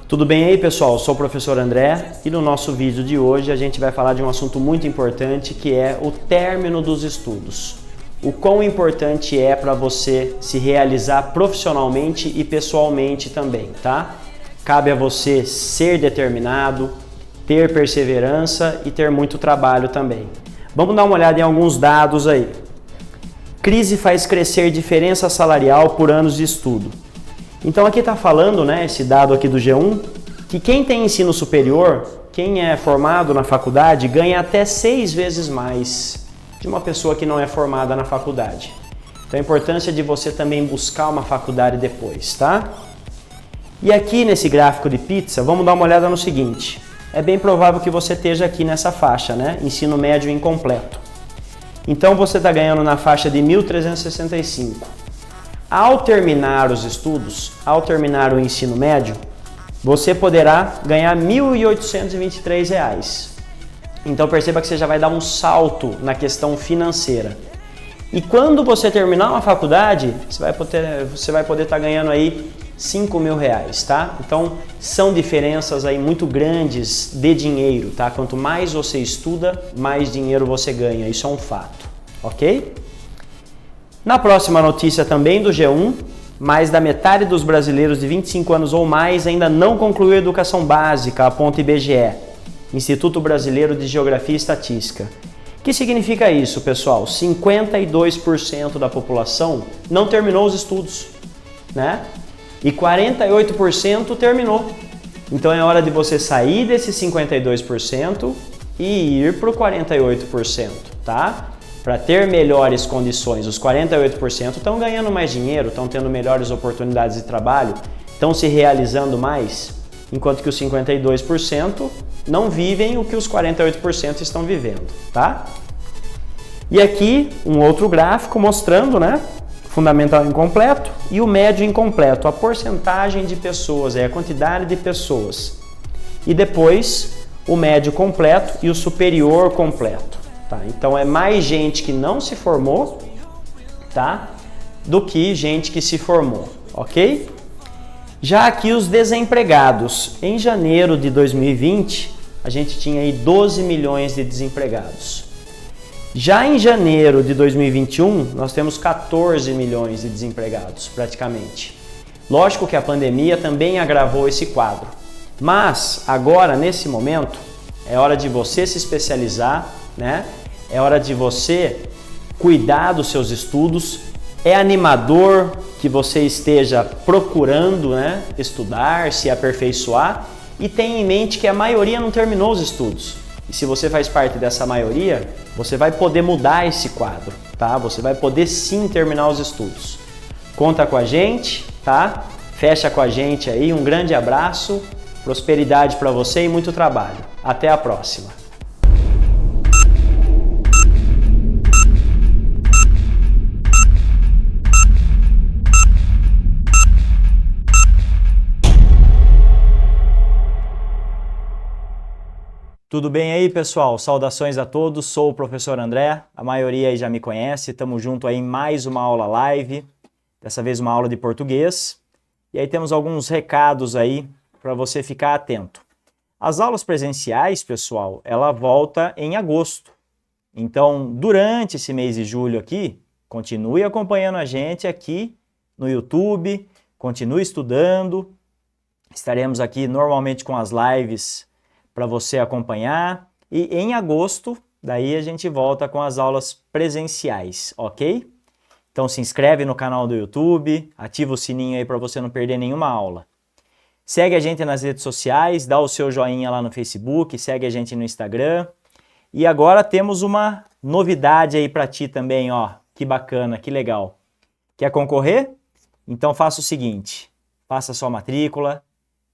Tudo bem aí, pessoal? Eu sou o professor André e no nosso vídeo de hoje a gente vai falar de um assunto muito importante que é o término dos estudos. O quão importante é para você se realizar profissionalmente e pessoalmente também, tá? Cabe a você ser determinado, ter perseverança e ter muito trabalho também. Vamos dar uma olhada em alguns dados aí. Crise faz crescer diferença salarial por anos de estudo. Então aqui está falando, né, esse dado aqui do G1, que quem tem ensino superior, quem é formado na faculdade, ganha até 6 vezes mais de uma pessoa que não é formada na faculdade. Então a importância de você também buscar uma faculdade depois, tá? E aqui nesse gráfico de pizza, vamos dar uma olhada no seguinte. É bem provável que você esteja aqui nessa faixa, né? Ensino médio incompleto. Então você está ganhando na faixa de 1.365. Ao terminar os estudos, ao terminar o ensino médio, você poderá ganhar R$ 1.823. Então perceba que você já vai dar um salto na questão financeira. E quando você terminar uma faculdade, você vai poder estar ganhando aí R$5.000, tá? Então são diferenças aí muito grandes de dinheiro, tá? Quanto mais você estuda, mais dinheiro você ganha. Isso é um fato, ok? Na próxima notícia também do G1, mais da metade dos brasileiros de 25 anos ou mais ainda não concluiu a educação básica, aponta IBGE, Instituto Brasileiro de Geografia e Estatística. O que significa isso, pessoal? 52% da população não terminou os estudos, né? E 48% terminou. Então é hora de você sair desses 52% e ir para o 48%, tá? Para ter melhores condições. Os 48% estão ganhando mais dinheiro, estão tendo melhores oportunidades de trabalho, estão se realizando mais, enquanto que os 52% não vivem o que os 48% estão vivendo, tá? E aqui um outro gráfico mostrando, né, fundamental incompleto e o médio incompleto, a porcentagem de pessoas, a quantidade de pessoas. E depois o médio completo e o superior completo. Tá, então é mais gente que não se formou, tá, do que gente que se formou, ok? Já aqui os desempregados. Em janeiro de 2020, a gente tinha aí 12 milhões de desempregados. Já em janeiro de 2021, nós temos 14 milhões de desempregados, praticamente. Lógico que a pandemia também agravou esse quadro. Mas agora, nesse momento, é hora de você se especializar, né? É hora de você cuidar dos seus estudos. É animador que você esteja procurando, né, estudar, se aperfeiçoar e tenha em mente que a maioria não terminou os estudos. E se você faz parte dessa maioria, você vai poder mudar esse quadro, tá? Você vai poder sim terminar os estudos. Conta com a gente, tá? Fecha com a gente aí. Um grande abraço, prosperidade para você e muito trabalho. Até a próxima. Tudo bem aí, pessoal? Saudações a todos, sou o professor André, a maioria aí já me conhece, estamos junto aí em mais uma aula live, dessa vez uma aula de português, e aí temos alguns recados aí para você ficar atento. As aulas presenciais, pessoal, ela volta em agosto, então durante esse mês de julho aqui, continue acompanhando a gente aqui no YouTube, continue estudando, estaremos aqui normalmente com as lives para você acompanhar, e em agosto, daí a gente volta com as aulas presenciais, ok? Então se inscreve no canal do YouTube, ativa o sininho aí para você não perder nenhuma aula. Segue a gente nas redes sociais, dá o seu joinha lá no Facebook, segue a gente no Instagram. E agora temos uma novidade aí para ti também, ó, que bacana, que legal. Quer concorrer? Então faça o seguinte, faça sua matrícula,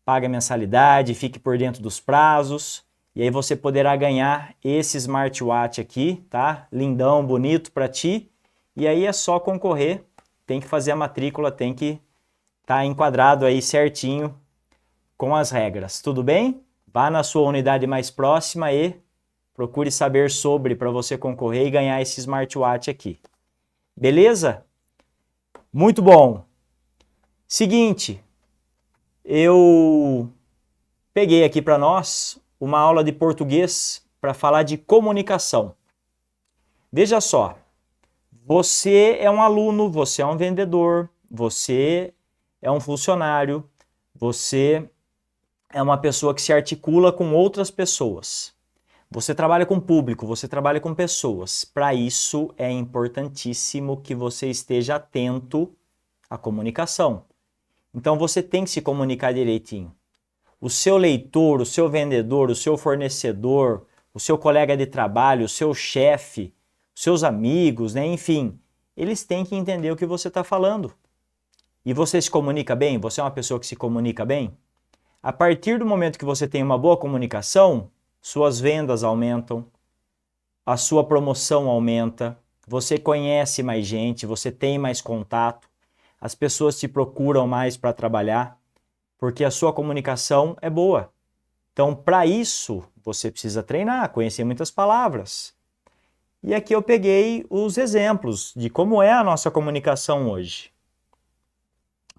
pague a mensalidade, fique por dentro dos prazos e aí você poderá ganhar esse smartwatch aqui, tá? Lindão, bonito para ti. E aí é só concorrer, tem que fazer a matrícula, tem que estar enquadrado aí certinho com as regras, tudo bem? Vá na sua unidade mais próxima e procure saber sobre para você concorrer e ganhar esse smartwatch aqui. Beleza? Muito bom! Seguinte, eu peguei aqui para nós uma aula de português para falar de comunicação. Veja só, você é um aluno, você é um vendedor, você é um funcionário, você é uma pessoa que se articula com outras pessoas. Você trabalha com público, você trabalha com pessoas. Para isso é importantíssimo que você esteja atento à comunicação. Então você tem que se comunicar direitinho. O seu leitor, o seu vendedor, o seu fornecedor, o seu colega de trabalho, o seu chefe, os seus amigos, né? Enfim, eles têm que entender o que você está falando. E você se comunica bem? Você é uma pessoa que se comunica bem? A partir do momento que você tem uma boa comunicação, suas vendas aumentam, a sua promoção aumenta, você conhece mais gente, você tem mais contato, as pessoas te procuram mais para trabalhar, porque a sua comunicação é boa. Então, para isso, você precisa treinar, conhecer muitas palavras. E aqui eu peguei os exemplos de como é a nossa comunicação hoje.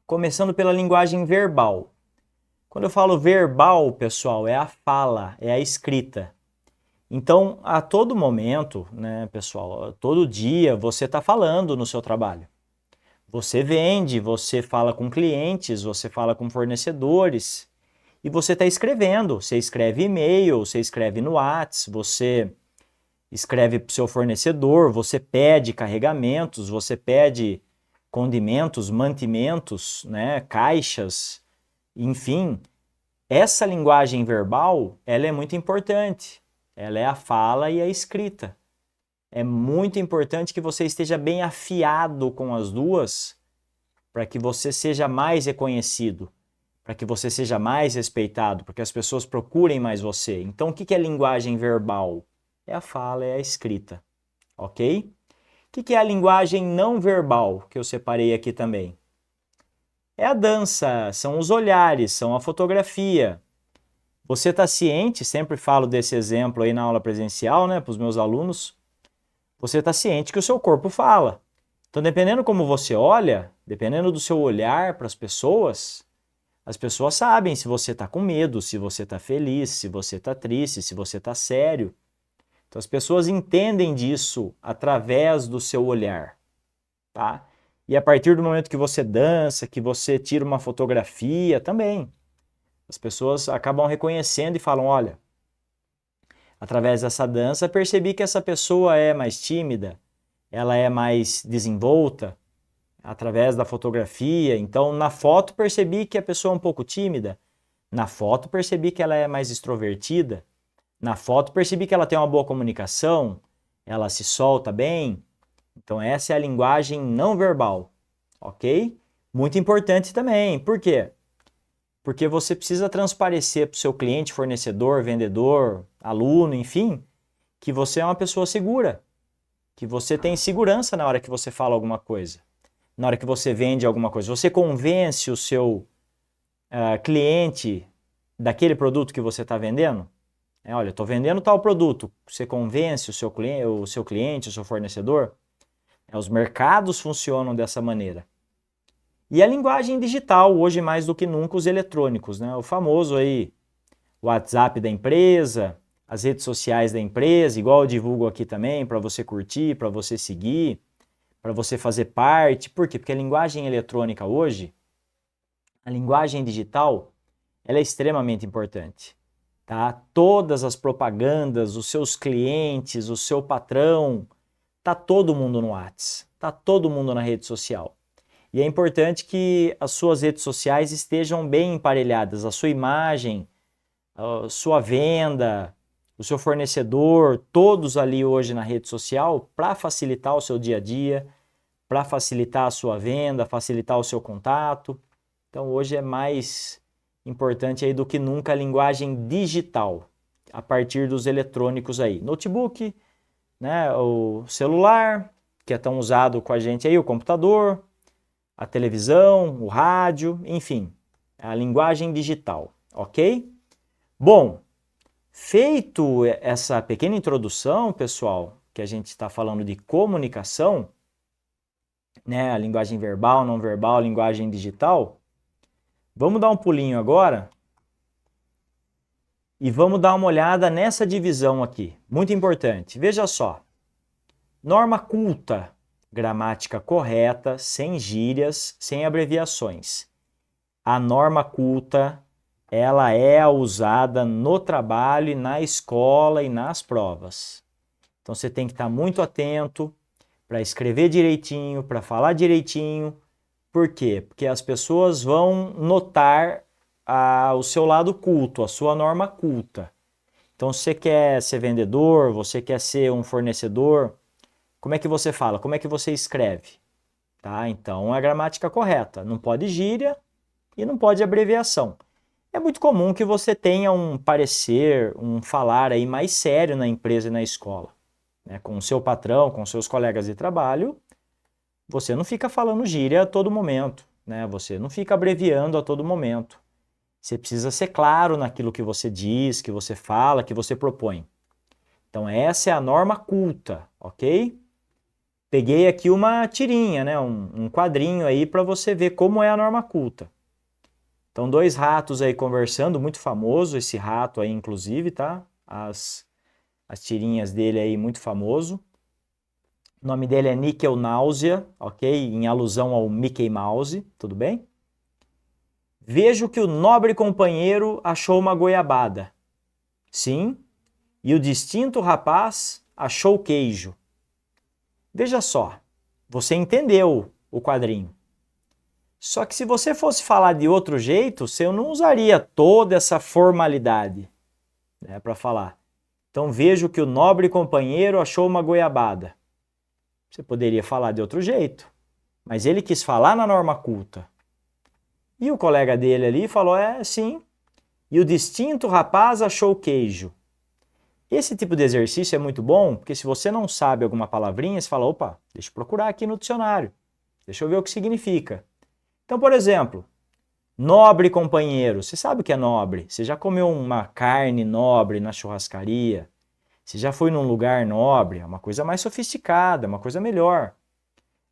Começando pela linguagem verbal. Quando eu falo verbal, pessoal, é a fala, é a escrita. Então, a todo momento, né, pessoal, todo dia você está falando no seu trabalho. Você vende, você fala com clientes, você fala com fornecedores e você está escrevendo. Você escreve e-mail, você escreve no WhatsApp, você escreve para o seu fornecedor, você pede carregamentos, você pede condimentos, mantimentos, né, caixas, enfim. Essa linguagem verbal, ela é muito importante. Ela é a fala e a escrita. É muito importante que você esteja bem afiado com as duas para que você seja mais reconhecido, para que você seja mais respeitado, para que as pessoas procurem mais você. Então, o que é linguagem verbal? É a fala, é a escrita, ok? O que é a linguagem não verbal, que eu separei aqui também? É a dança, são os olhares, são a fotografia. Você está ciente, sempre falo desse exemplo aí na aula presencial, né, para os meus alunos, você está ciente que o seu corpo fala. Então, dependendo como você olha, dependendo do seu olhar para as pessoas sabem se você está com medo, se você está feliz, se você está triste, se você está sério. Então, as pessoas entendem disso através do seu olhar, tá? E a partir do momento que você dança, que você tira uma fotografia também, as pessoas acabam reconhecendo e falam, olha, através dessa dança percebi que essa pessoa é mais tímida, ela é mais desenvolta, através da fotografia. Então, na foto percebi que a pessoa é um pouco tímida, na foto percebi que ela é mais extrovertida, na foto percebi que ela tem uma boa comunicação, ela se solta bem. Então, essa é a linguagem não verbal, ok? Muito importante também. Por quê? Porque você precisa transparecer para o seu cliente, fornecedor, vendedor, aluno, enfim, que você é uma pessoa segura, que você tem segurança na hora que você fala alguma coisa, na hora que você vende alguma coisa. Você convence o seu cliente daquele produto que você está vendendo? Olha, eu estou vendendo tal produto. Você convence o seu cliente, o seu fornecedor? Os mercados funcionam dessa maneira. E a linguagem digital, hoje mais do que nunca, os eletrônicos, né? O famoso aí WhatsApp da empresa, as redes sociais da empresa, igual eu divulgo aqui também, para você curtir, para você seguir, para você fazer parte. Por quê? Porque a linguagem eletrônica hoje, a linguagem digital, ela é extremamente importante. Tá? Todas as propagandas, os seus clientes, o seu patrão, tá todo mundo no WhatsApp, tá todo mundo na rede social. E é importante que as suas redes sociais estejam bem emparelhadas, a sua imagem, a sua venda, o seu fornecedor, todos ali hoje na rede social para facilitar o seu dia a dia, para facilitar a sua venda, facilitar o seu contato. Então hoje é mais importante aí do que nunca a linguagem digital, a partir dos eletrônicos aí. Notebook, né, o celular, que é tão usado com a gente aí, o computador, a televisão, o rádio, enfim, a linguagem digital, ok? Bom, feito essa pequena introdução, pessoal, que a gente está falando de comunicação, né, a linguagem verbal, não verbal, linguagem digital, vamos dar um pulinho agora E vamos dar uma olhada nessa divisão aqui, muito importante. Veja só, norma culta, gramática correta, sem gírias, sem abreviações. A norma culta, ela é usada no trabalho e na escola e nas provas. Então você tem que estar muito atento para escrever direitinho, para falar direitinho. Por quê? Porque as pessoas vão notar o seu lado culto, a sua norma culta. Então, se você quer ser vendedor, você quer ser um fornecedor, como é que você fala? Como é que você escreve? Tá? Então, é a gramática correta. Não pode gíria e não pode abreviação. É muito comum que você tenha um parecer, um falar aí mais sério na empresa e na escola, né? Com o seu patrão, com seus colegas de trabalho, você não fica falando gíria a todo momento, né? Você não fica abreviando a todo momento. Você precisa ser claro naquilo que você diz, que você fala, que você propõe. Então essa é a norma culta, ok? Peguei aqui uma tirinha, né? um quadrinho aí para você ver como é a norma culta. Então 2 ratos aí conversando, muito famoso esse rato aí inclusive, tá? As tirinhas dele aí, muito famoso. O nome dele é Níquel Náusea, ok? Em alusão ao Mickey Mouse, tudo bem? Vejo que o nobre companheiro achou uma goiabada. Sim, e o distinto rapaz achou queijo. Veja só, você entendeu o quadrinho. Só que se você fosse falar de outro jeito, você não usaria toda essa formalidade, né, para falar. Então vejo que o nobre companheiro achou uma goiabada. Você poderia falar de outro jeito, mas ele quis falar na norma culta. E o colega dele ali falou, sim. E o distinto rapaz achou queijo. Esse tipo de exercício é muito bom, porque se você não sabe alguma palavrinha, você fala, opa, deixa eu procurar aqui no dicionário. Deixa eu ver o que significa. Então, por exemplo, nobre companheiro. Você sabe o que é nobre? Você já comeu uma carne nobre na churrascaria? Você já foi num lugar nobre? É uma coisa mais sofisticada, uma coisa melhor.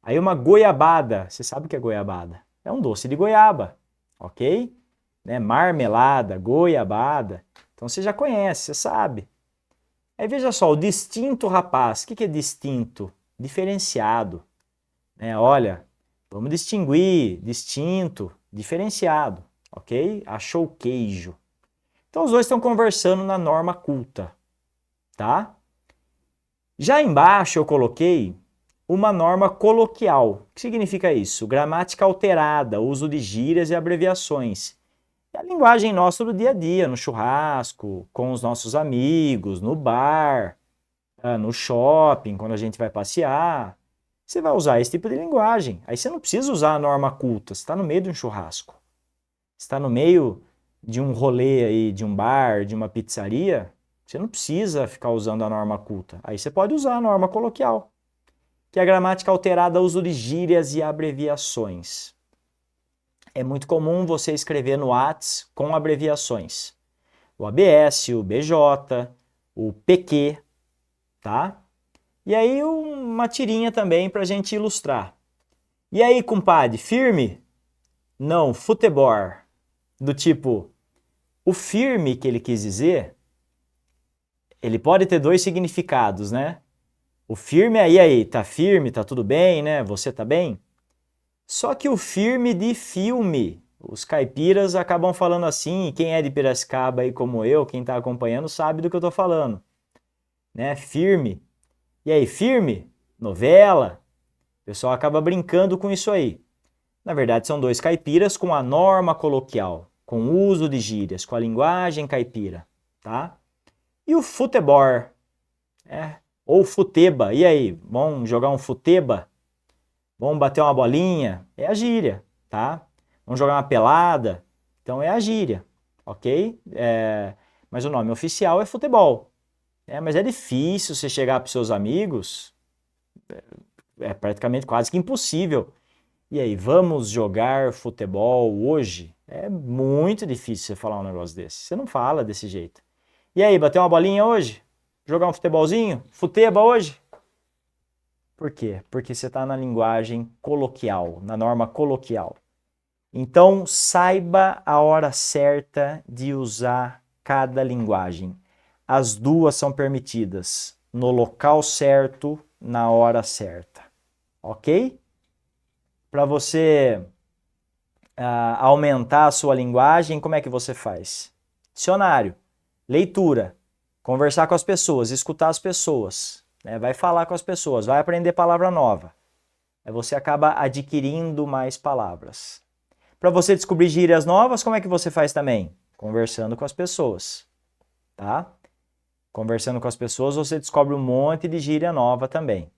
Aí uma goiabada. Você sabe o que é goiabada? É um doce de goiaba, ok? Né? Marmelada, goiabada. Então você já conhece, você sabe. Aí veja só, o distinto rapaz. O que é distinto? Diferenciado. Olha, vamos distinguir, distinto, diferenciado, ok? Achou queijo. Então os dois estão conversando na norma culta, tá? Já embaixo eu coloquei uma norma coloquial. O que significa isso? Gramática alterada, uso de gírias e abreviações. É a linguagem nossa do dia a dia, no churrasco, com os nossos amigos, no bar, no shopping, quando a gente vai passear. Você vai usar esse tipo de linguagem. Aí você não precisa usar a norma culta, você está no meio de um churrasco. Você está no meio de um rolê aí, de um bar, de uma pizzaria, você não precisa ficar usando a norma culta. Aí você pode usar a norma coloquial, que é a gramática alterada, uso de gírias e abreviações. É muito comum você escrever no Whats com abreviações. O ABS, o BJ, o PQ, tá? E aí uma tirinha também para a gente ilustrar. E aí, compadre, firme? Não, futebol. Do tipo, o firme que ele quis dizer, ele pode ter 2 significados, né? O firme aí, tá firme, tá tudo bem, né? Você tá bem? Só que o firme de filme, os caipiras acabam falando assim, e quem é de Piracicaba aí como eu, quem tá acompanhando, sabe do que eu tô falando, né? Firme. E aí, firme? Novela? O pessoal acaba brincando com isso aí. Na verdade, são 2 caipiras com a norma coloquial, com o uso de gírias, com a linguagem caipira, tá? E o futebol, ou futeba. E aí, vamos jogar um futeba? Vamos bater uma bolinha? É a gíria, tá? Vamos jogar uma pelada? Então é a gíria, ok? Mas o nome oficial é futebol. Mas é difícil você chegar para os seus amigos, é praticamente quase que impossível. E aí, vamos jogar futebol hoje? É muito difícil você falar um negócio desse. Você não fala desse jeito. E aí, bater uma bolinha hoje? Jogar um futebolzinho? Futeba hoje? Por quê? Porque você está na linguagem coloquial, na norma coloquial. Então, saiba a hora certa de usar cada linguagem. As duas são permitidas no local certo, na hora certa. Ok? Para você aumentar a sua linguagem, como é que você faz? Dicionário, leitura, conversar com as pessoas, escutar as pessoas, né? Vai falar com as pessoas, vai aprender palavra nova. Aí você acaba adquirindo mais palavras. Para você descobrir gírias novas, como é que você faz também? Conversando com as pessoas, tá? Conversando com as pessoas, você descobre um monte de gíria nova também.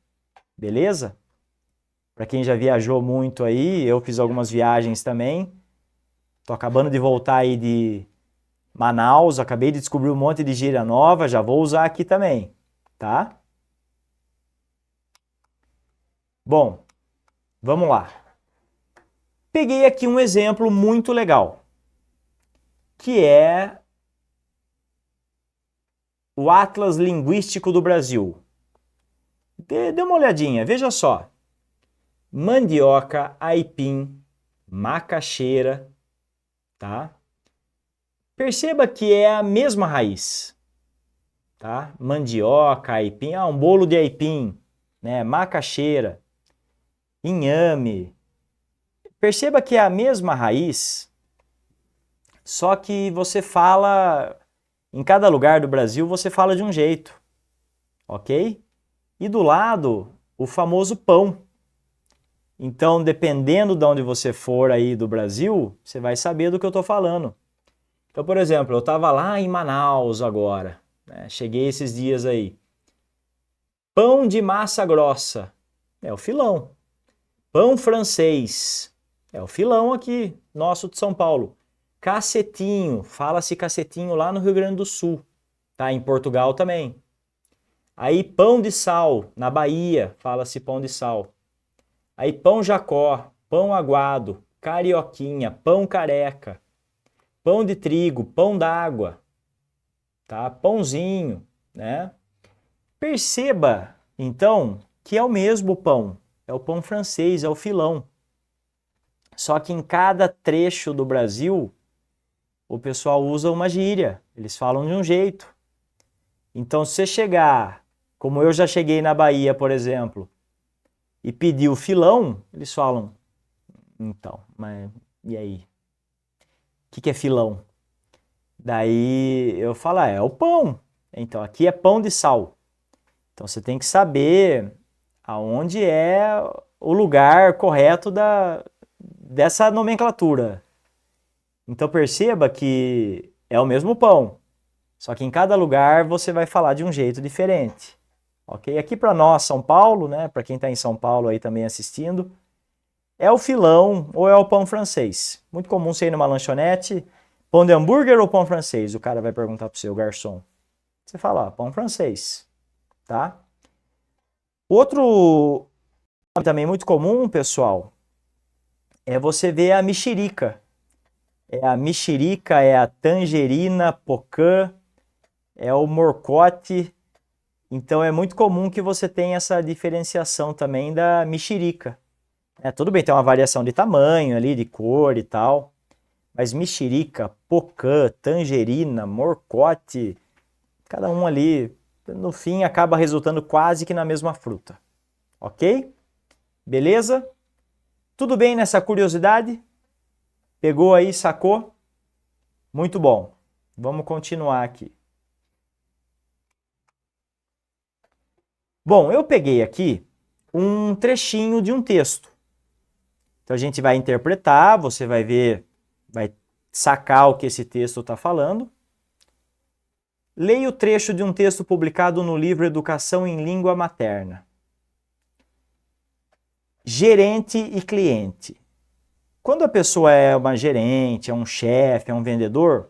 Beleza? Para quem já viajou muito aí, eu fiz algumas viagens também. Tô acabando de voltar aí de Manaus, acabei de descobrir um monte de gíria nova, já vou usar aqui também, tá? Bom, vamos lá. Peguei aqui um exemplo muito legal, que é o Atlas Linguístico do Brasil. Dê uma olhadinha, veja só. Mandioca, aipim, macaxeira, tá? Perceba que é a mesma raiz, tá? Mandioca, aipim, um bolo de aipim, né? Macaxeira, inhame. Perceba que é a mesma raiz, só que você fala, em cada lugar do Brasil você fala de um jeito, ok? E do lado, o famoso pão. Então, dependendo de onde você for aí do Brasil, você vai saber do que eu estou falando. Então, por exemplo, eu estava lá em Manaus agora, né? Cheguei esses dias aí. Pão de massa grossa, é o filão. Pão francês, é o filão aqui, nosso de São Paulo. Cacetinho, fala-se cacetinho lá no Rio Grande do Sul, tá? Em Portugal também. Aí pão de sal, na Bahia, fala-se pão de sal. Aí pão Jacó, pão aguado, carioquinha, pão careca, pão de trigo, pão d'água, tá? Pãozinho, né? Perceba, então, que é o mesmo pão. É o pão francês, é o filão. Só que em cada trecho do Brasil, o pessoal usa uma gíria. Eles falam de um jeito. Então, se você chegar, como eu já cheguei na Bahia, por exemplo, e pedir o filão, eles falam, então, mas e aí? O que é filão? Daí eu falo, é o pão. Então, aqui é pão de sal. Então, você tem que saber aonde é o lugar correto dessa nomenclatura. Então, perceba que é o mesmo pão, só que em cada lugar você vai falar de um jeito diferente. Ok? Aqui para nós, São Paulo, né? Para quem está em São Paulo aí também assistindo, é o filão ou é o pão francês. Muito comum você ir numa lanchonete, pão de hambúrguer ou pão francês? O cara vai perguntar para você, o garçom. Você fala, pão francês, tá? Outro também muito comum, pessoal, é você ver a mexerica. É a mexerica, é a tangerina, pocã, é o morcote. Então é muito comum que você tenha essa diferenciação também da mexerica. Tudo bem, tem uma variação de tamanho ali, de cor e tal, mas mexerica, pocã, tangerina, morcote, cada um ali, no fim, acaba resultando quase que na mesma fruta. Ok? Beleza? Tudo bem nessa curiosidade? Pegou aí, sacou? Muito bom. Vamos continuar aqui. Bom, eu peguei aqui um trechinho de um texto. Então a gente vai interpretar, você vai ver, vai sacar o que esse texto está falando. Leia o trecho de um texto publicado no livro Educação em Língua Materna. Gerente e cliente. Quando a pessoa é uma gerente, é um chefe, é um vendedor,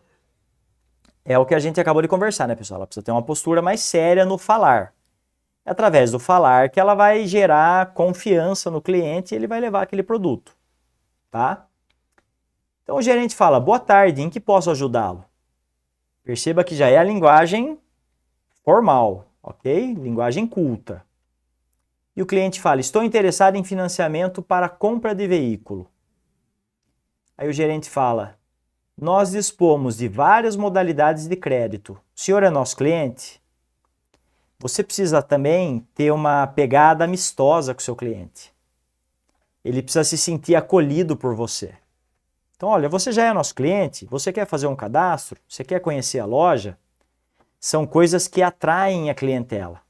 é o que a gente acabou de conversar, né, pessoal? Ela precisa ter uma postura mais séria no falar. É através do falar que ela vai gerar confiança no cliente e ele vai levar aquele produto, tá? Então o gerente fala, boa tarde, em que posso ajudá-lo? Perceba que já é a linguagem formal, ok? Linguagem culta. E o cliente fala, estou interessado em financiamento para compra de veículo. Aí o gerente fala, nós dispomos de várias modalidades de crédito. O senhor é nosso cliente? Você precisa também ter uma pegada amistosa com o seu cliente. Ele precisa se sentir acolhido por você. Então, olha, você já é nosso cliente? Você quer fazer um cadastro? Você quer conhecer a loja? São coisas que atraem a clientela.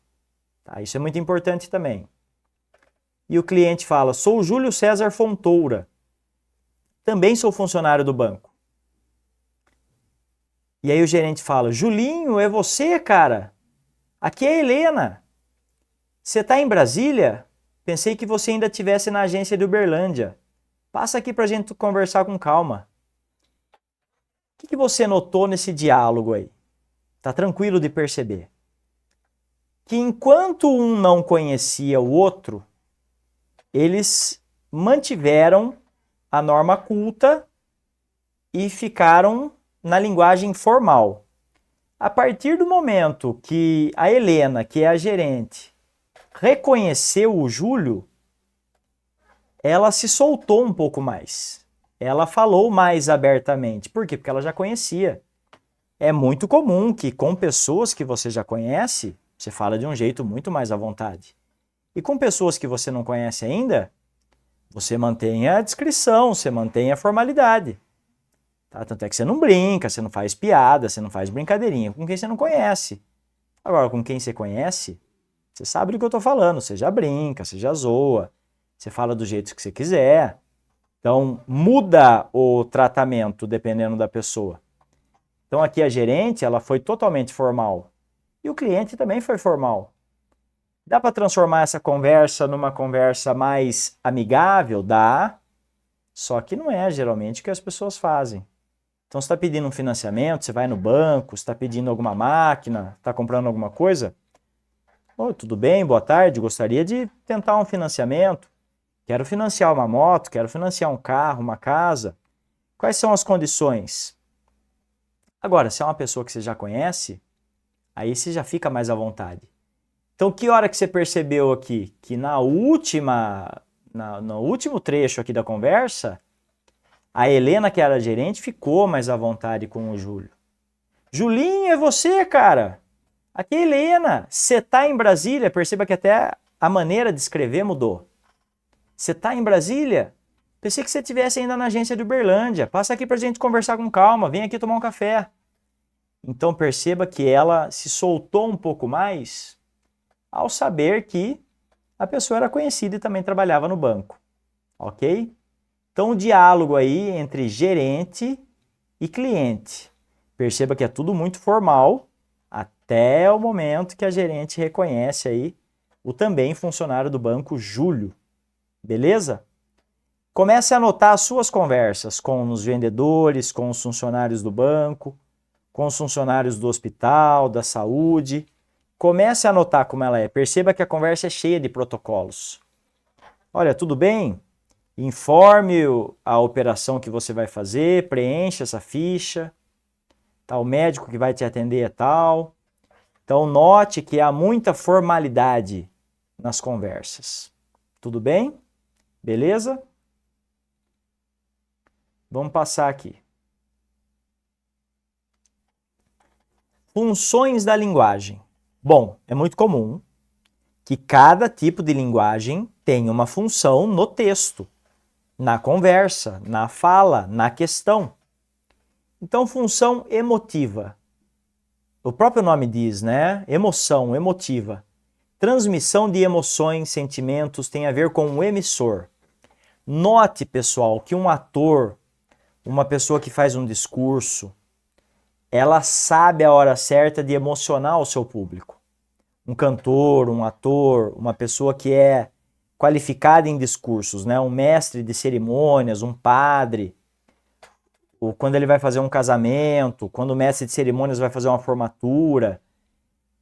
Tá? Isso é muito importante também. E o cliente fala, sou o Júlio César Fontoura. Também sou funcionário do banco. E aí o gerente fala, Julinho, é você, cara? Aqui é a Helena. Você está em Brasília? Pensei que você ainda estivesse na agência de Uberlândia. Passa aqui para a gente conversar com calma. O que você notou nesse diálogo aí? Tá tranquilo de perceber? Que enquanto um não conhecia o outro, eles mantiveram a norma culta e ficaram na linguagem formal. A partir do momento que a Helena, que é a gerente, reconheceu o Júlio, ela se soltou um pouco mais. Ela falou mais abertamente. Por quê? Porque ela já conhecia. É muito comum que com pessoas que você já conhece, você fala de um jeito muito mais à vontade. E com pessoas que você não conhece ainda, você mantém a discrição, você mantém a formalidade. Tá? Tanto é que você não brinca, você não faz piada, você não faz brincadeirinha com quem você não conhece. Agora, com quem você conhece, você sabe do que eu estou falando. Você já brinca, você já zoa, você fala do jeito que você quiser. Então, muda o tratamento dependendo da pessoa. Então, aqui a gerente, ela foi totalmente formal. E o cliente também foi formal. Dá para transformar essa conversa numa conversa mais amigável? Dá. Só que não é geralmente o que as pessoas fazem. Então, você está pedindo um financiamento, você vai no banco, está pedindo alguma máquina, está comprando alguma coisa. Oi, tudo bem? Boa tarde, gostaria de tentar um financiamento. Quero financiar uma moto, quero financiar um carro, uma casa. Quais são as condições? Agora, se é uma pessoa que você já conhece, aí você já fica mais à vontade. Então, que hora que você percebeu aqui? Que no último trecho aqui da conversa, a Helena, que era gerente, ficou mais à vontade com o Júlio. Julinho, é você, cara? Aqui é a Helena. Você está em Brasília? Perceba que até a maneira de escrever mudou. Você está em Brasília? Pensei que você estivesse ainda na agência de Uberlândia. Passa aqui para a gente conversar com calma. Vem aqui tomar um café. Então perceba que ela se soltou um pouco mais ao saber que a pessoa era conhecida e também trabalhava no banco. Ok? Então o diálogo aí entre gerente e cliente. Perceba que é tudo muito formal até o momento que a gerente reconhece aí o também funcionário do banco, Júlio. Beleza? Comece a anotar as suas conversas com os vendedores, com os funcionários do banco, com os funcionários do hospital, da saúde. Comece a anotar como ela é. Perceba que a conversa é cheia de protocolos. Olha, tudo bem? Informe a operação que você vai fazer, preencha essa ficha. Tá, o médico que vai te atender é tal. Então, note que há muita formalidade nas conversas. Tudo bem? Beleza? Vamos passar aqui. Funções da linguagem. Bom, é muito comum que cada tipo de linguagem tenha uma função no texto, na conversa, na fala, na questão. Então, função emotiva. O próprio nome diz, né? Emoção, emotiva. Transmissão de emoções, sentimentos tem a ver com o emissor. Note, pessoal, que um ator, uma pessoa que faz um discurso, ela sabe a hora certa de emocionar o seu público. Um cantor, um ator, uma pessoa que é qualificada em discursos, né? Um mestre de cerimônias, um padre, ou quando ele vai fazer um casamento, quando o mestre de cerimônias vai fazer uma formatura,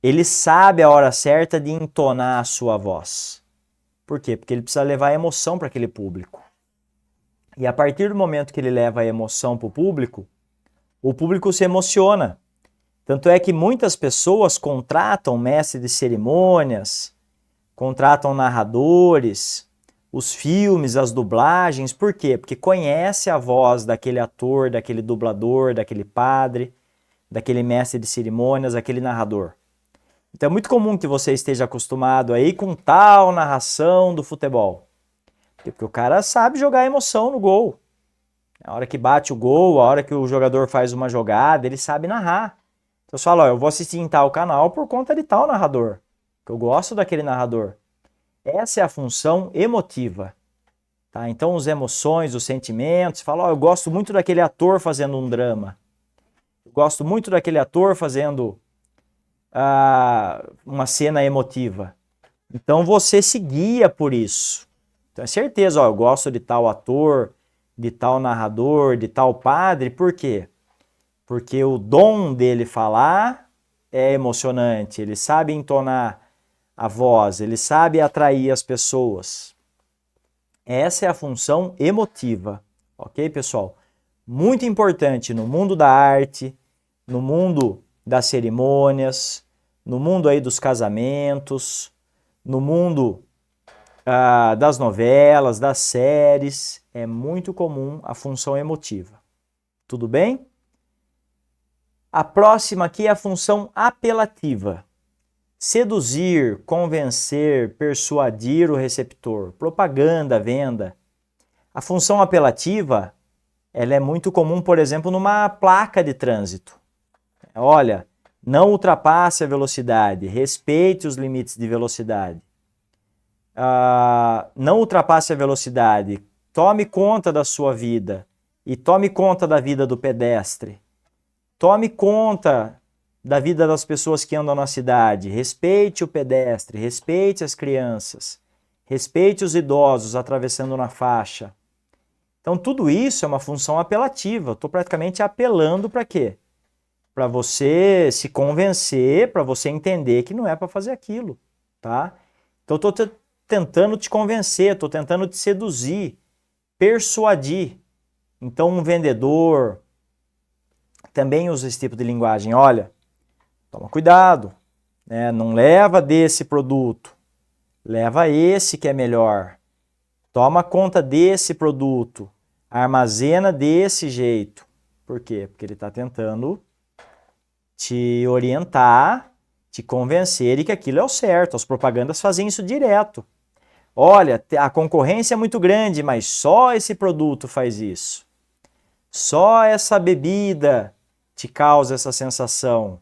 ele sabe a hora certa de entonar a sua voz. Por quê? Porque ele precisa levar emoção para aquele público. E a partir do momento que ele leva a emoção para o público se emociona. Tanto é que muitas pessoas contratam mestres de cerimônias, contratam narradores, os filmes, as dublagens. Por quê? Porque conhece a voz daquele ator, daquele dublador, daquele padre, daquele mestre de cerimônias, daquele narrador. Então é muito comum que você esteja acostumado aí com tal narração do futebol. Porque o cara sabe jogar emoção no gol. A hora que bate o gol, a hora que o jogador faz uma jogada, ele sabe narrar. Então você fala, ó, eu vou assistir em tal canal por conta de tal narrador. Porque eu gosto daquele narrador. Essa é a função emotiva. Tá? Então as emoções, os sentimentos, fala, ó, eu gosto muito daquele ator fazendo um drama. Eu gosto muito daquele ator fazendo uma cena emotiva. Então você se guia por isso. Então é certeza, ó, eu gosto de tal ator, de tal narrador, de tal padre. Por quê? Porque o dom dele falar é emocionante. Ele sabe entonar a voz, ele sabe atrair as pessoas. Essa é a função emotiva. Ok, pessoal? Muito importante no mundo da arte, no mundo das cerimônias, no mundo aí dos casamentos, no mundo das novelas, das séries, é muito comum a função emotiva. Tudo bem? A próxima aqui é a função apelativa. Seduzir, convencer, persuadir o receptor, propaganda, venda. A função apelativa, ela é muito comum, por exemplo, numa placa de trânsito. Olha, não ultrapasse a velocidade, respeite os limites de velocidade. Não ultrapasse a velocidade, tome conta da sua vida e tome conta da vida do pedestre. Tome conta da vida das pessoas que andam na cidade. Respeite o pedestre, respeite as crianças, respeite os idosos atravessando na faixa. Então tudo isso é uma função apelativa. Estou praticamente apelando para quê? Para você se convencer, para você entender que não é para fazer aquilo, tá? Então estou tentando te convencer, estou tentando te seduzir, persuadir. Então um vendedor também usa esse tipo de linguagem. Olha, toma cuidado, né? Não leva desse produto, leva esse que é melhor. Toma conta desse produto, armazena desse jeito. Por quê? Porque ele está tentando te orientar, te convencer de que aquilo é o certo. As propagandas fazem isso direto. Olha, a concorrência é muito grande, mas só esse produto faz isso. Só essa bebida te causa essa sensação.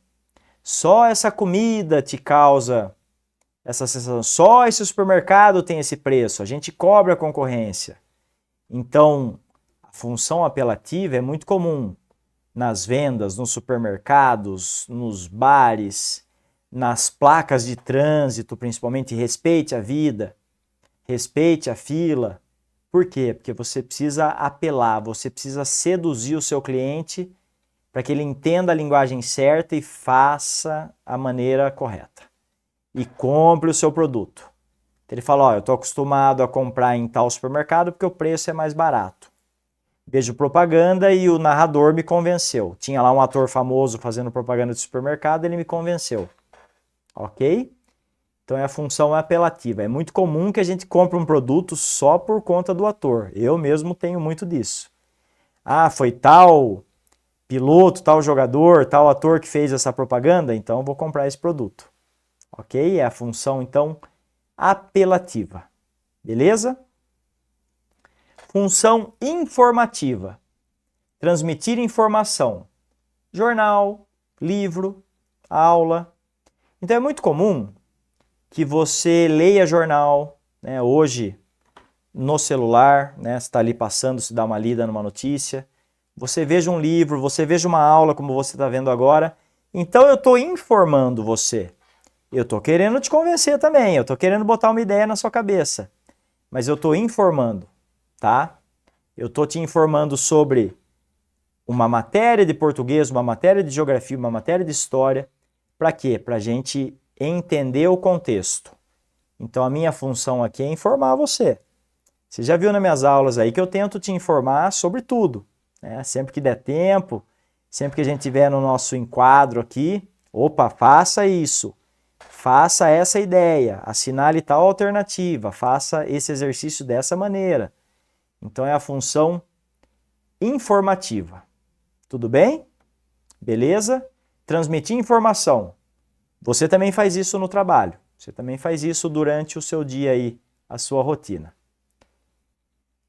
Só essa comida te causa essa sensação. Só esse supermercado tem esse preço. A gente cobra a concorrência. Então, a função apelativa é muito comum nas vendas, nos supermercados, nos bares, nas placas de trânsito, principalmente. Respeite a vida, respeite a fila. Por quê? Porque você precisa apelar, você precisa seduzir o seu cliente para que ele entenda a linguagem certa e faça a maneira correta. E compre o seu produto. Então ele fala, ó, eu estou acostumado a comprar em tal supermercado porque o preço é mais barato. Vejo propaganda e o narrador me convenceu. Tinha lá um ator famoso fazendo propaganda de supermercado, ele me convenceu. Ok? Então é a função apelativa. É muito comum que a gente compre um produto só por conta do ator. Eu mesmo tenho muito disso. Ah, foi tal piloto, tal jogador, tal ator que fez essa propaganda, então eu vou comprar esse produto. Ok? É a função, então, apelativa. Beleza? Função informativa. Transmitir informação. Jornal, livro, aula. Então é muito comum que você leia jornal, né, hoje no celular, né, você está ali passando, se dá uma lida numa notícia, você veja um livro, você veja uma aula como você está vendo agora. Então eu estou informando você. Eu estou querendo te convencer também, eu estou querendo botar uma ideia na sua cabeça, mas eu estou informando, tá? Eu estou te informando sobre uma matéria de português, uma matéria de geografia, uma matéria de história. Para quê? Para a gente entender o contexto. Então a minha função aqui é informar você. Você já viu nas minhas aulas aí que eu tento te informar sobre tudo, né? Sempre que der tempo, sempre que a gente tiver no nosso enquadro aqui, opa, faça isso. faça essa ideia, assinale tal alternativa, faça esse exercício dessa maneira. Então é a função informativa. Tudo bem? Beleza? Transmitir informação. Você também faz isso no trabalho. Você também faz isso durante o seu dia aí, a sua rotina.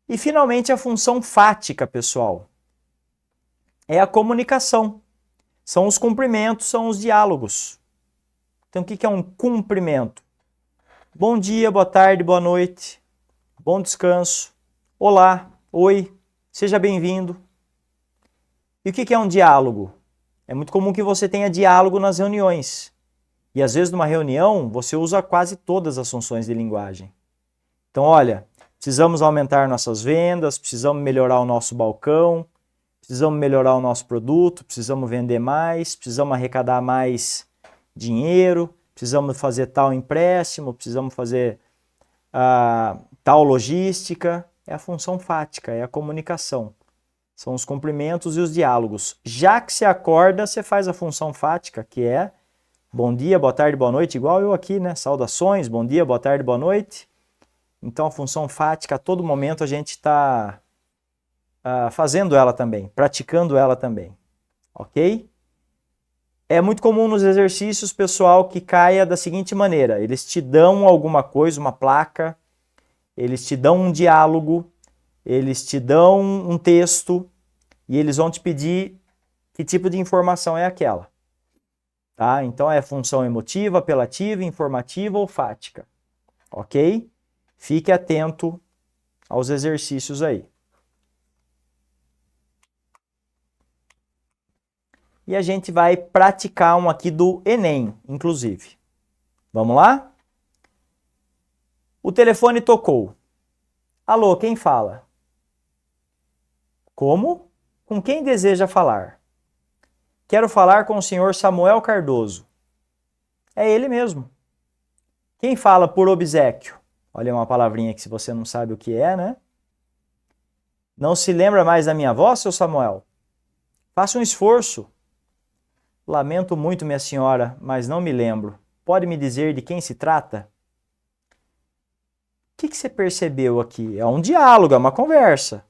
E finalmente a função fática, pessoal. É a comunicação. São os cumprimentos, são os diálogos. Então o que é um cumprimento? Bom dia, boa tarde, boa noite, bom descanso, olá, oi, seja bem-vindo. E o que é um diálogo? É muito comum que você tenha diálogo nas reuniões. E às vezes numa reunião você usa quase todas as funções de linguagem. Então olha, precisamos aumentar nossas vendas, precisamos melhorar o nosso balcão, precisamos melhorar o nosso produto, precisamos vender mais, precisamos arrecadar mais dinheiro, precisamos fazer tal empréstimo, precisamos fazer tal logística. É a função fática, é a comunicação. São os cumprimentos e os diálogos. Já que você acorda, você faz a função fática, que é bom dia, boa tarde, boa noite, igual eu aqui, né? Saudações, bom dia, boa tarde, boa noite. Então a função fática, a todo momento a gente está fazendo ela também, praticando ela também, ok? É muito comum nos exercícios, pessoal, que caia da seguinte maneira. Eles te dão alguma coisa, uma placa, eles te dão um diálogo, eles te dão um texto e eles vão te pedir que tipo de informação é aquela. Tá? Então é função emotiva, apelativa, informativa ou fática. Ok? Fique atento aos exercícios aí. E a gente vai praticar um aqui do Enem, inclusive. Vamos lá? O telefone tocou. Alô, quem fala? Como? Com quem deseja falar? Quero falar com o senhor Samuel Cardoso. É ele mesmo. Quem fala por obséquio? Olha uma palavrinha que se você não sabe o que é, né? Não se lembra mais da minha voz, seu Samuel? Faça um esforço. Lamento muito, minha senhora, mas não me lembro. Pode me dizer de quem se trata? O que você percebeu aqui? É um diálogo, é uma conversa.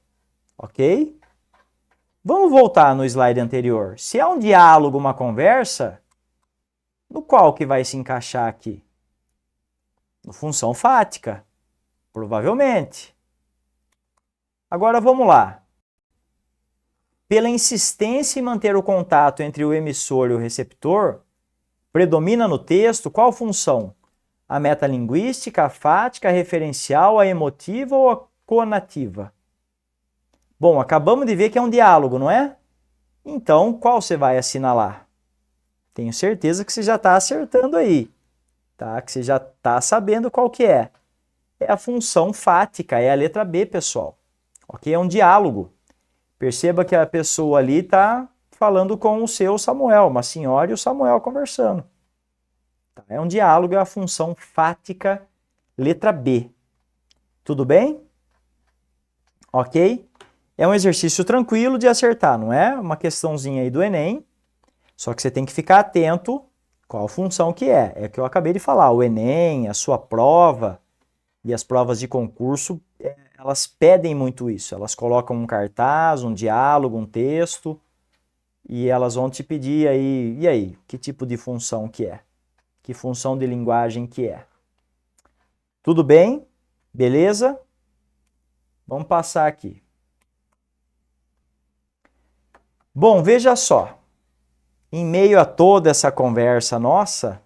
Ok? Vamos voltar no slide anterior. Se é um diálogo, uma conversa, no qual que vai se encaixar aqui? No função fática, provavelmente. Agora vamos lá. Pela insistência em manter o contato entre o emissor e o receptor, predomina no texto qual função? A metalinguística, a fática, a referencial, a emotiva ou a conativa? Bom, acabamos de ver que é um diálogo, não é? Então, qual você vai assinalar? Tenho certeza que você já está acertando aí, tá? Que você já está sabendo qual que é. É a função fática, é a letra B, pessoal. Ok? É um diálogo. Perceba que a pessoa ali está falando com o seu Samuel, uma senhora e o Samuel conversando. Tá? É um diálogo, é a função fática, letra B. Tudo bem? Ok? É um exercício tranquilo de acertar, não é? Uma questãozinha aí do Enem, só que você tem que ficar atento qual função que é. É o que eu acabei de falar, o Enem, a sua prova e as provas de concurso, elas pedem muito isso. Elas colocam um cartaz, um diálogo, um texto, e elas vão te pedir aí, e aí, que tipo de função que é? Que função de linguagem que é? Tudo bem? Beleza? Vamos passar aqui. Bom, veja só. Em meio a toda essa conversa nossa,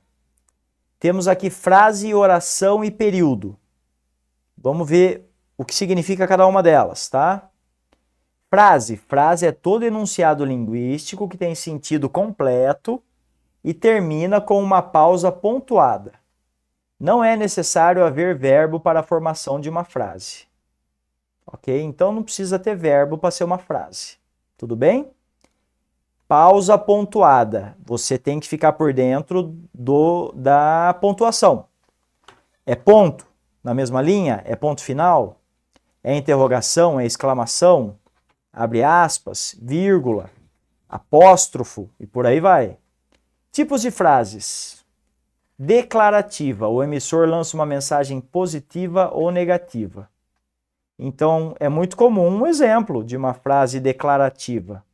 temos aqui frase, oração e período. Vamos ver o que significa cada uma delas, tá? Frase. Frase é todo enunciado linguístico que tem sentido completo e termina com uma pausa pontuada. Não é necessário haver verbo para a formação de uma frase. Ok? Então não precisa ter verbo para ser uma frase. Tudo bem? Pausa pontuada. Você tem que ficar por dentro da pontuação. É ponto na mesma linha? É ponto final? É interrogação? É exclamação? Abre aspas, vírgula, apóstrofo e por aí vai. Tipos de frases. declarativa. O emissor lança uma mensagem positiva ou negativa. Então, é muito comum um exemplo de uma frase declarativa.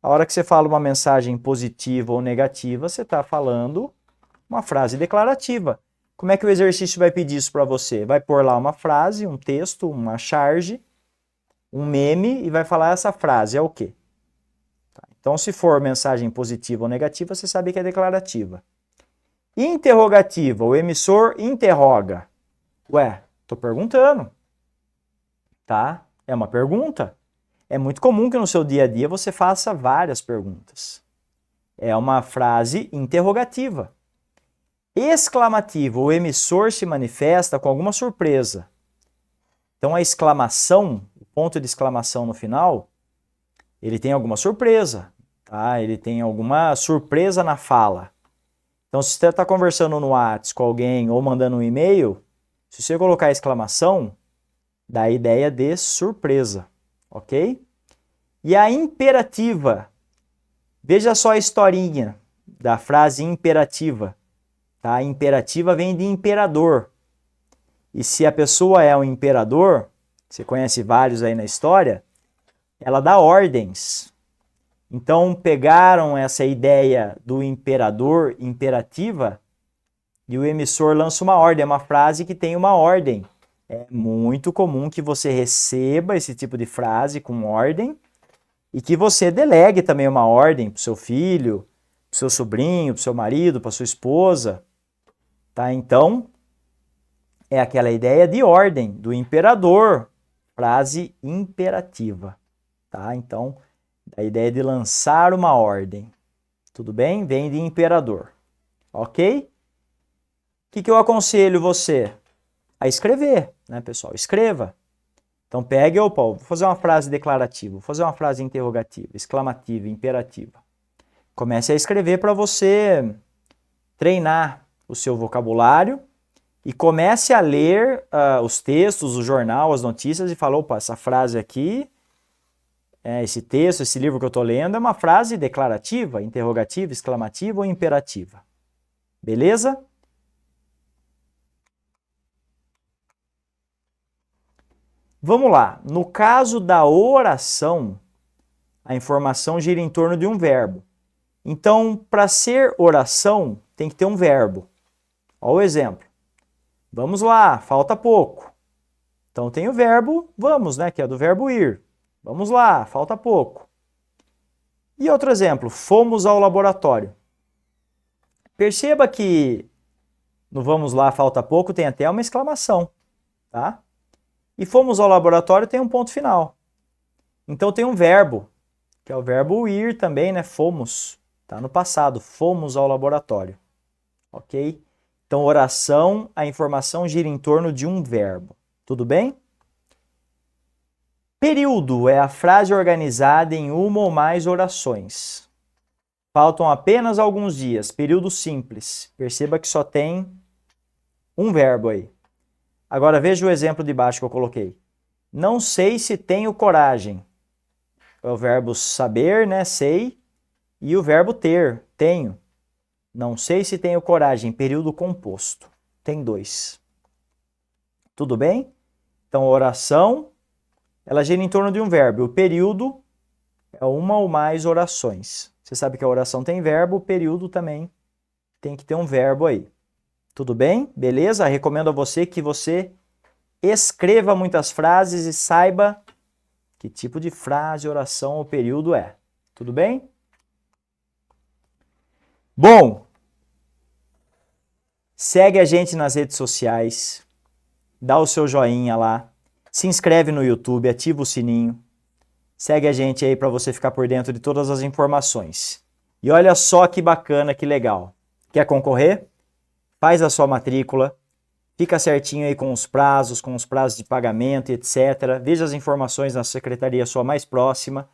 A hora que você fala uma mensagem positiva ou negativa, você está falando uma frase declarativa. Como é que o exercício vai pedir isso para você? Vai pôr lá uma frase, um texto, uma charge, um meme e vai falar essa frase. É o quê? Então, se for mensagem positiva ou negativa, você sabe que é declarativa. Interrogativa, o emissor interroga. Ué, estou perguntando. Tá? É uma pergunta. É muito comum que no seu dia a dia você faça várias perguntas. É uma frase interrogativa. Exclamativa, o emissor se manifesta com alguma surpresa. Então, a exclamação, o ponto de exclamação no final, ele tem alguma surpresa, tá? Ele tem alguma surpresa na fala. Então, se você está conversando no WhatsApp com alguém ou mandando um e-mail, se você colocar exclamação, dá a ideia de surpresa, ok? E a imperativa, veja só a historinha da frase imperativa. Tá? A imperativa vem de imperador. E se a pessoa é um imperador, você conhece vários aí na história, ela dá ordens. Então pegaram essa ideia do imperador, imperativa, e o emissor lança uma ordem, é uma frase que tem uma ordem. É muito comum que você receba esse tipo de frase com ordem e que você delegue também uma ordem para o seu filho, para o seu sobrinho, para o seu marido, para a sua esposa. Tá? Então, é aquela ideia de ordem do imperador, frase imperativa. Tá? Então, a ideia de lançar uma ordem. Tudo bem? Vem de imperador. Ok? O que eu aconselho você? A escrever, né, pessoal? Escreva. Então pegue, opa, vou fazer uma frase declarativa, vou fazer uma frase interrogativa, exclamativa, imperativa. Comece a escrever para você treinar o seu vocabulário e comece a ler os textos, o jornal, as notícias e fala, opa, essa frase aqui, esse texto, esse livro que eu estou lendo é uma frase declarativa, interrogativa, exclamativa ou imperativa. Beleza? Vamos lá. No caso da oração, a informação gira em torno de um verbo. Então, para ser oração, tem que ter um verbo. Olha o exemplo. Vamos lá, falta pouco. Então, tem o verbo vamos, né, que é do verbo ir. Vamos lá, falta pouco. E outro exemplo, fomos ao laboratório. Perceba que no vamos lá, falta pouco tem até uma exclamação, tá? E fomos ao laboratório tem um ponto final. Então tem um verbo, que é o verbo ir também, né? Fomos, tá no passado, fomos ao laboratório. Ok? Então oração, a informação gira em torno de um verbo. Tudo bem? Período é a frase organizada em uma ou mais orações. Faltam apenas alguns dias. Período simples. Perceba que só tem um verbo aí. Agora veja o exemplo de baixo que eu coloquei. Não sei se tenho coragem. É o verbo saber, né? Sei. E o verbo ter, tenho. Não sei se tenho coragem. Período composto. Tem dois. Tudo bem? Então, oração, ela gira em torno de um verbo. O período é uma ou mais orações. Você sabe que a oração tem verbo, o período também tem que ter um verbo aí. Tudo bem? Beleza? Recomendo a você que você escreva muitas frases e saiba que tipo de frase, oração ou período é. Tudo bem? Bom, segue a gente nas redes sociais, dá o seu joinha lá, se inscreve no YouTube, ativa o sininho, segue a gente aí para você ficar por dentro de todas as informações. E olha só que bacana, que legal. Quer concorrer? Faz a sua matrícula, fica certinho aí com os prazos de pagamento e etc. Veja as informações na secretaria sua mais próxima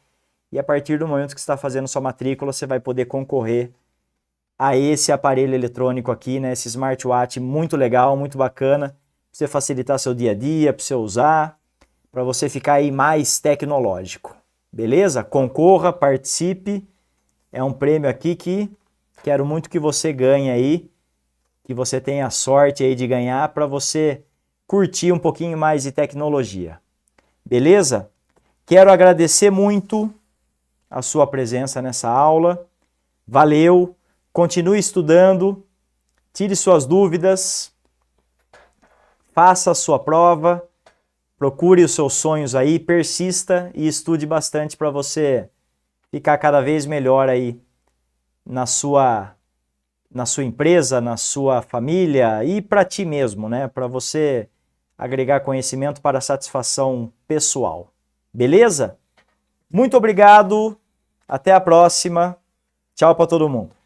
e a partir do momento que você está fazendo sua matrícula, você vai poder concorrer a esse aparelho eletrônico aqui, né? Esse smartwatch muito legal, muito bacana, para você facilitar seu dia a dia, para você usar, para você ficar aí mais tecnológico. Beleza? Concorra, participe. É um prêmio aqui que quero muito que você ganhe aí que você tenha a sorte aí de ganhar para você curtir um pouquinho mais de tecnologia. Beleza? Quero agradecer muito a sua presença nessa aula. Valeu! Continue estudando, tire suas dúvidas, faça a sua prova, procure os seus sonhos aí, persista e estude bastante para você ficar cada vez melhor aí na sua empresa, na sua família e para ti mesmo, né? Para você agregar conhecimento para satisfação pessoal. Beleza? Muito obrigado, até a próxima. Tchau para todo mundo.